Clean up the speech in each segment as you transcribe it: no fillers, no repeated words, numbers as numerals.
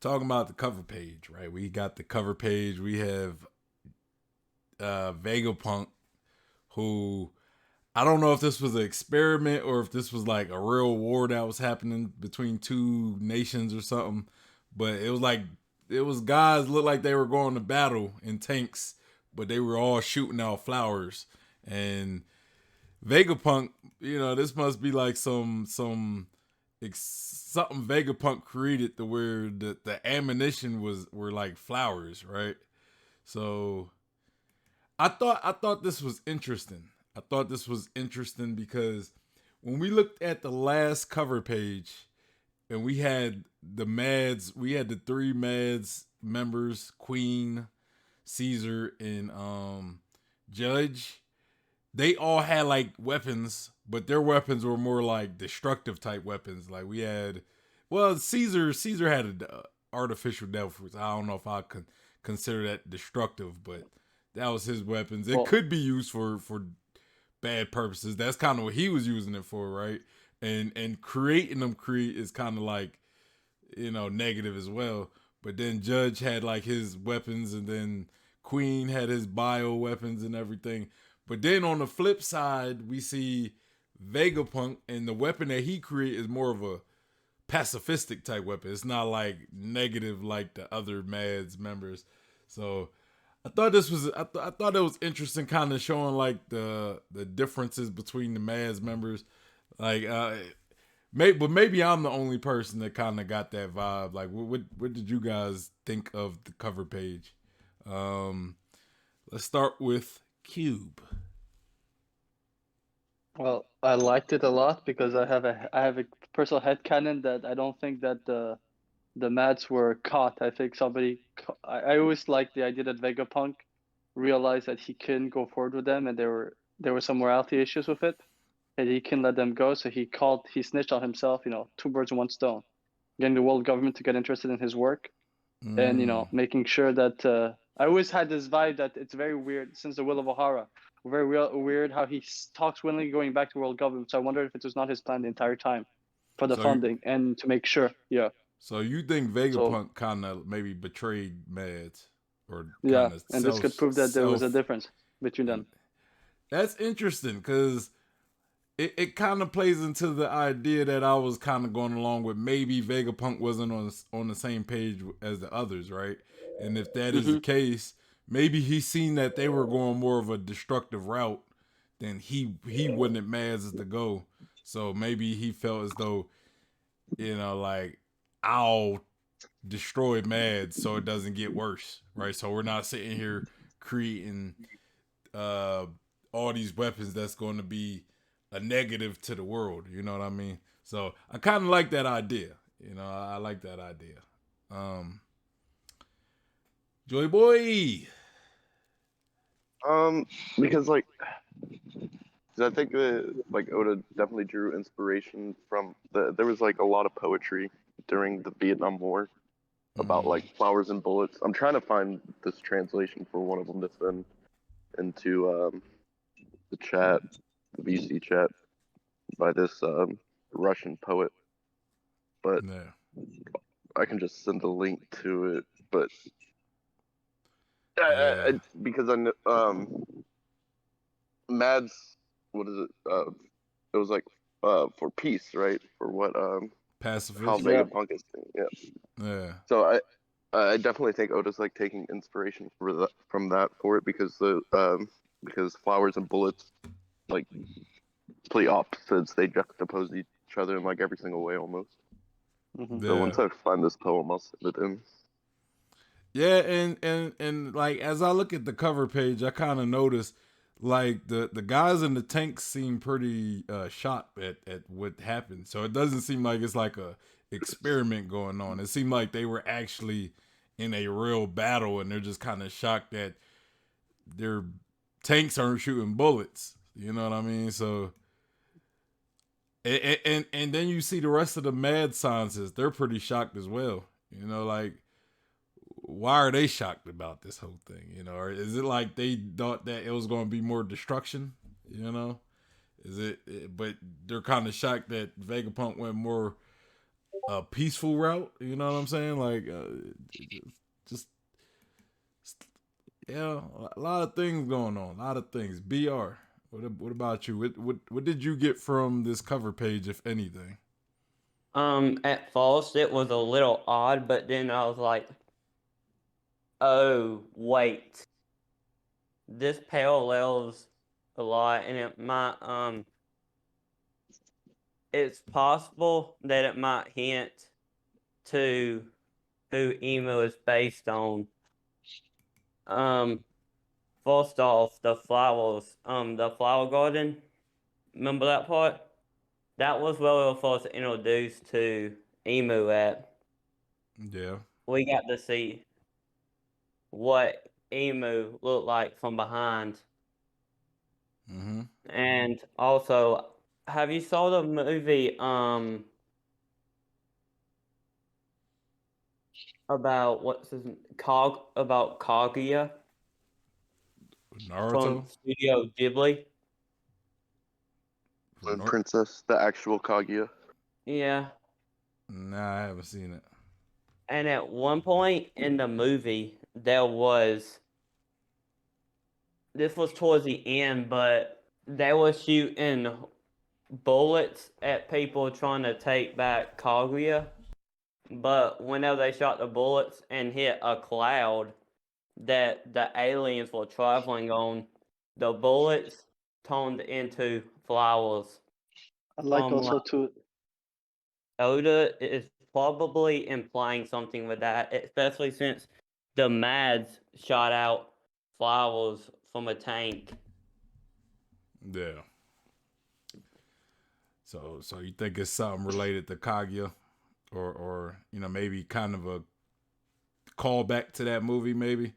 talking about the cover page, right? We got the cover page. We have Vegapunk, who I don't know if this was an experiment or if this was like a real war that was happening between two nations or something. But it was like it was guys looked like they were going to battle in tanks, but they were all shooting out flowers. And Vegapunk, this must be like something Vegapunk created to where the ammunition were like flowers, right? So I thought this was interesting. I thought this was interesting because when we looked at the last cover page and we had the MADS, we had the three MADS members, Queen, Caesar, and Judge. They all had like weapons, but their weapons were more like destructive type weapons. Like we had, well, Caesar had an artificial devil fruits. I don't know if I could consider that destructive, but that was his weapons. It Well, could be used for bad purposes. That's kind of what he was using it for, right? And creating them create is kind of like negative as well. But then Judge had like his weapons, and then Queen had his bio weapons and everything. But then on the flip side, we see Vegapunk, and the weapon that he created is more of a pacifistic type weapon. It's not like negative like the other MADS members. So I thought it was interesting, kind of showing like the differences between the MADS members. Like, but maybe I'm the only person that kind of got that vibe. Like, what did you guys think of the cover page? Um, let's start with Cube. well, I liked it a lot because I have a personal headcanon that I don't think that the Mats were caught. I think I always liked the idea that Vegapunk realized that he couldn't go forward with them, and there were some morality issues with it, and he couldn't let them go. So he snitched on himself. Two birds with one stone, getting the world government to get interested in his work, and Mm. making sure that I always had this vibe that it's very weird since the Will of O'Hara. Very weird how he talks willingly going back to world government. So I wonder if it was not his plan the entire time for the So you funding and to make sure. Yeah. so you think So Vegapunk kind of maybe betrayed Mads, or yeah, kind of and this could prove that there was a self, difference between and them. that's interesting because it kind of plays into the idea that I was kind of going along with. Maybe Vegapunk wasn't on the same page as the others, right? And if that is the Hmm. case, maybe he seen that they were going more of a destructive route than he wasn't mad as to go. So maybe he felt as though like I'll destroy Mad so it doesn't get worse, right? So we're not sitting here creating uh all these weapons that's going to be a negative to the world. You know what I mean? So I kind of like that idea. I like that idea. Um, Joy Boy. Um, because like, 'cause I think that like Oda definitely drew inspiration from there was like a lot of poetry during the Vietnam War about Mm, like flowers and bullets. I'm trying to find this translation for one of them to send into the chat, the VC chat by this Russian poet, but yeah, I can just send a link to it. But yeah. because I know Mads, what is it? It was like for peace, right? For what how Pacifist. Yeah. Vegapunk is doing. Yeah. Yeah, So I definitely think Oda's like taking inspiration from that for it because flowers and bullets like complete opposites. They juxtapose each other in like every single way almost. Hmm. So yeah. once I find this poem, I'll send it in. Yeah, and like as I look at the cover page, I kind of notice like the guys in the tanks seem pretty shocked at what happened. So it doesn't seem like it's like a experiment going on. It seemed like they were actually in a real battle, and they're just kind of shocked that their tanks aren't shooting bullets. You know what I mean? So and then you see the rest of the mad scientists. They're pretty shocked as well. Like why are they shocked about this whole thing? Or is it like they thought that it was going to be more destruction? You know, is it? But they're kind of shocked that Vegapunk went more a peaceful route. You know what I'm saying? Like, just yeah, a lot of things going on. A lot of things. Br. What about you? What did you get from this cover page, if anything? At first it was a little odd, but then I was like, oh wait, this parallels a lot, and it might it's possible that it might hint to who emo is based on. First off, the flowers, the flower garden. Remember that part? That was where we were first introduced to emu at. Yeah. We got to see what emu looked like from behind. Mm-hmm. And also, have you saw the movie about what's his about Kaguya from Naruto. Studio Ghibli? Moon Princess, the actual Kaguya. Yeah. Nah, I haven't seen it. And at one point in the movie, there was this was towards the end, but they were shooting bullets at people trying to take back Kaguya. But whenever they shot the bullets and hit a cloud that the aliens were traveling on, the bullets turned into flowers. I like also too. Oda is probably implying something with that, especially since the MADS shot out flowers from a tank. Yeah. So you think it's something related to Kaguya, or maybe kind of a callback to that movie, maybe.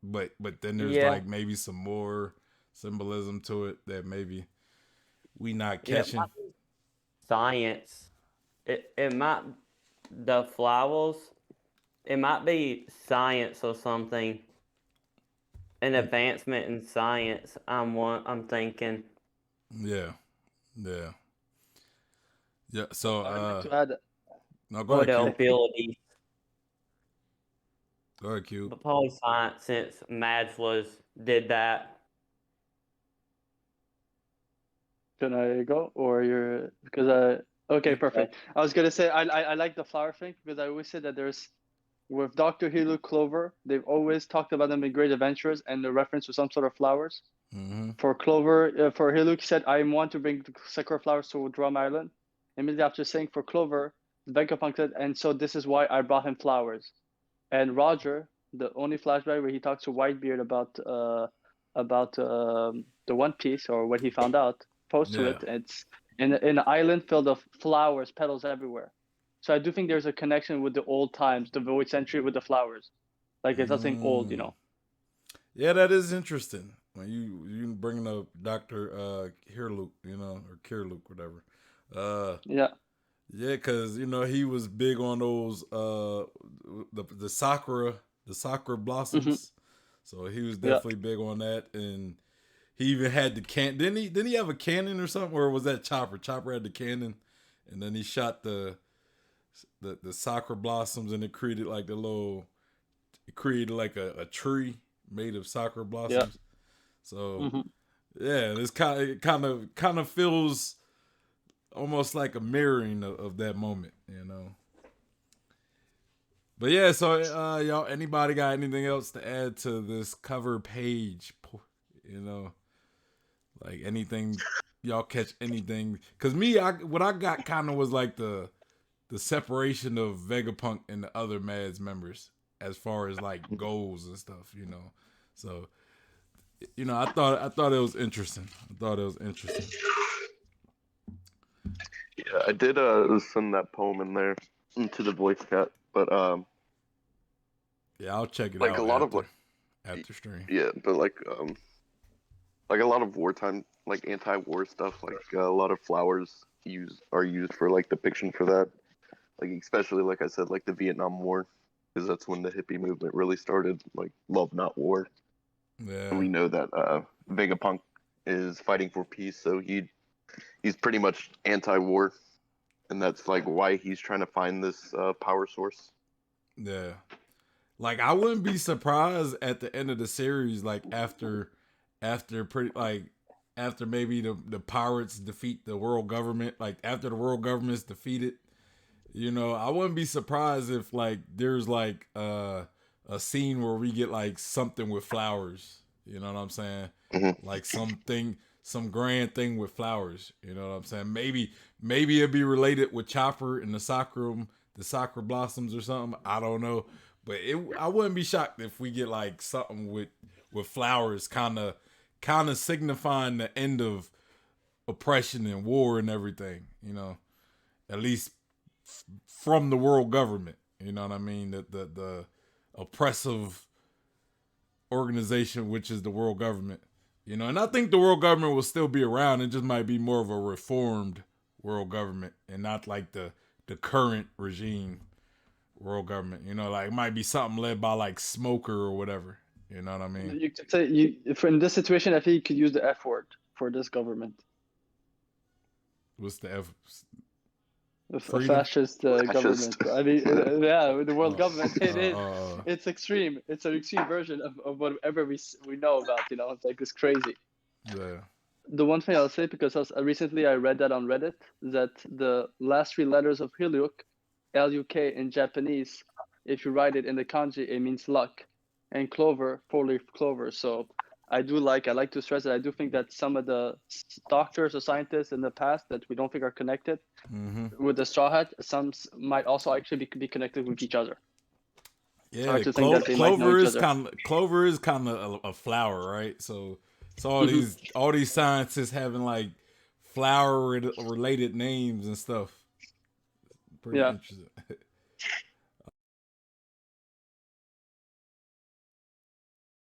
But then there's like maybe some more symbolism to it that maybe we not catching. Science. It might the flowers. It might be science or something. An advancement in science. I'm thinking. Yeah. So I'd like to add. no, go Or ahead, their Q. abilities. Go ahead, Q. But probably science, since Mads did that. Can I go, or you're because I okay, perfect. I was gonna say I like the flower thing because I always say that there's with Doctor Hilo Clover, they've always talked about them in Great Adventures and the reference to some sort of flowers. Mm-hmm. For Clover, for Hiluk said, I want to bring the sakura flowers to Drum Island. Immediately after saying for Clover, Vegapunk said, and so this is why I brought him flowers. And Roger, the only flashback where he talks to Whitebeard about the One Piece or what he found out, post to it, it's in an island filled of flowers, petals everywhere. So I do think there's a connection with the old times, the void century with the flowers. Like it's nothing old, you know. Yeah, that is interesting. When you bringing up Dr. Hirluke, or Kirluke, whatever. Yeah. Yeah, because he was big on those the sakura blossoms. Mm-hmm. So he was definitely big on that, and he even had the can. Didn't he have a cannon or something, or was that Chopper? Chopper had the cannon, and then he shot the sakura blossoms, and it created like a tree made of sakura blossoms. Yeah. So yeah, this kind of feels almost like a mirroring of that moment, But yeah, so y'all, anybody got anything else to add to this cover page? Like anything, y'all catch anything? Because what I got kind of was like the separation of Vegapunk and the other MADS members as far as like goals and stuff, So, I thought it was interesting. Yeah, I did send that poem in there into the voice chat, but yeah, I'll check it like out a lot after stream. Yeah, but like a lot of wartime, like anti-war stuff, like a lot of flowers are used for like depiction for that, like especially like I said, like the Vietnam War, because that's when the hippie movement really started, like love not war. Yeah, And we know that Vegapunk is fighting for peace, so he's pretty much anti-war, and that's like why he's trying to find this power source. Yeah. Like I wouldn't be surprised at the end of the series, like after maybe the pirates defeat the world government, like after the world government's defeated, I wouldn't be surprised if like there's like a scene where we get like something with flowers. You know what I'm saying? Mm-hmm. Like some grand thing with flowers. You know what I'm saying? Maybe it'd be related with Chopper and the sakura blossoms or something. I don't know. But I wouldn't be shocked if we get like something with flowers, kind of signifying the end of oppression and war and everything. At least from the world government. You know what I mean? The oppressive organization, which is the world government. And I think the world government will still be around. It just might be more of a reformed world government and not like the current regime world government. Like it might be something led by like Smoker or whatever. You know what I mean? You could say if in this situation, I think you could use the F word for this government. What's the F? A Freedom? fascist government. I mean, yeah, with the world government, it's extreme. It's an extreme version of whatever we know about. It's like it's crazy. Yeah. The one thing I'll say, because recently I read that on Reddit, that the last 3 letters of Hyliuk, L-U-K in Japanese, if you write it in the kanji, it means luck, and clover, 4-leaf clover. So I like to stress that I do think that some of the doctors or scientists in the past that we don't think are connected with the Straw Hat, some might also actually be connected with each other. Yeah, clover is kind of a flower, right? So all these scientists having like flower related names and stuff. Pretty interesting.